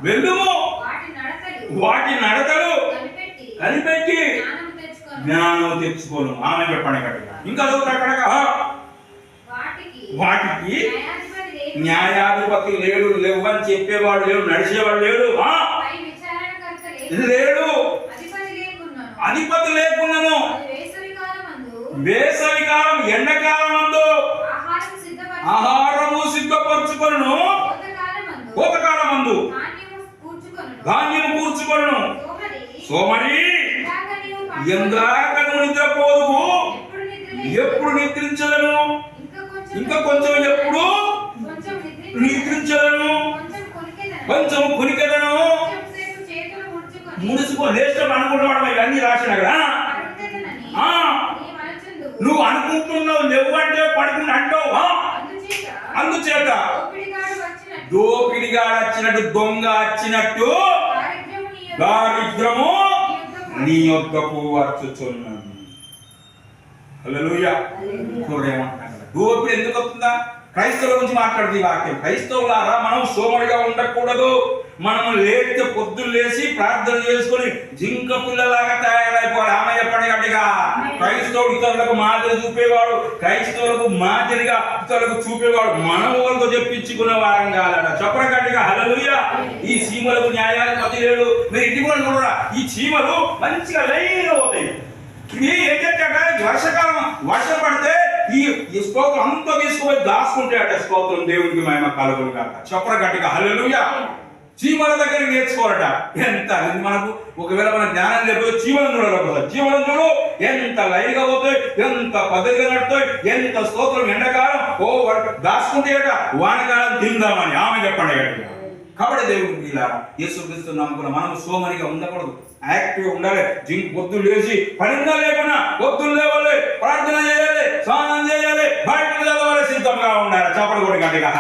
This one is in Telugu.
వెళ్ళుము, వాటి నడతలు కనిపెట్టి జ్ఞానం తెచ్చుకోను. ఆమె చెప్పండి గట్టిగా. ఇంకా అక్కడగా వాటికి న్యాయాధిపతి లేడు, లేవని చెప్పేవాడు లేడు, నడిచేవాడు లేడు, లేడు, అధిపతి లేకున్నాను. వేసవి కాలం ఎండకాలం అందు ఆహారము సిద్ధపరచుకొను, కోతకాలం అందు ధాన్యము కూర్చుకొను. సోమరి ఎందాక నువ్వు నిద్రపోదు, ఎప్పుడు నిద్రించలను, ఇంకా కొంచెం ఎప్పుడు నిద్రించలను, కొంచెం కునికెదను. ముడుచుకో లేచడం అనుకుంటున్నాడు, ఇవన్నీ రాసిన కదా. నువ్వు అనుకుంటున్నావు, లేవంటే పడుకుని అంటావు. అందుచేత దోపిడిగా వచ్చినట్టు, దొంగ వచ్చినట్టు దారిద్రము నీ యొద్దకు వచ్చుచున్నది. హల్లెలూయా. దోపిడి ఎందుకు వస్తుందా? క్రైస్తవుల గురించి మాట్లాడుతుంది వాక్యం. క్రైస్తవులారా, మనం సోమరిగా ఉండకూడదు. మనము లేస్తే పొద్దున్న లేచి ప్రార్థన చేసుకుని జింక పిల్లలాగా తయారైపోవాలి. ఆమె చెప్పండి గట్టిగా. క్రైస్తవుడు ఇతరులకు మాదిరి చూపేవాడు, క్రైస్తవులకు మాదిరిగా ఇతరులకు చూపేవాడు. మనం ఎవరితో చెప్పించుకునే వారం కాదట. చెప్పండి గట్టిగా. హల్లెలూయా. ఈ చీమలకు న్యాయాధిపతి లేడు. మీరు ఇంటి కూడా ఈ చీమలు మంచిగా లైన్గా పోతాయి. ఇది ఏంటంటే వర్షకాలం, వర్షం పడితే ఈ స్తోత్రం అంతా తీసుకుపోయి దాచుకుంటాయట. స్తోత్రం దేవునికి మహిమ కలుగును గాక. చెప్పండి గట్టిగా. హల్లెలూయా. చీమల దగ్గర నేర్చుకోవాలట. ఎంత మనకు ఒకవేళ మన జ్ఞానం లేకపోతే చీమలను చూడాలి. చీమలను చూడు, ఎంత లైన్గా పోతాయి, ఎంత పద్ధతిగా నడుతాయి, ఎంత స్తోత్రం. ఎండాకాలం దాచుకుంటాయట, వానకాలం తిందామని. ఆమె చెప్పండి గట్టిగా. కాబట్టి దేవుడికి ఇలా యేసుక్రీస్తు నమ్ముకున్న మనం సోమరిగా ఉండకూడదు, యాక్టివ్గా ఉండాలి. పొద్దులు లేచి పనిగా లేకున్నా పొద్దులు లేవాలి, ప్రార్థన చేయాలి, స్నానం చేయాలి, బయటకు చదవాలి, సిద్ధంగా ఉండాలి. చెప్పడు కూడా గట్టిగా.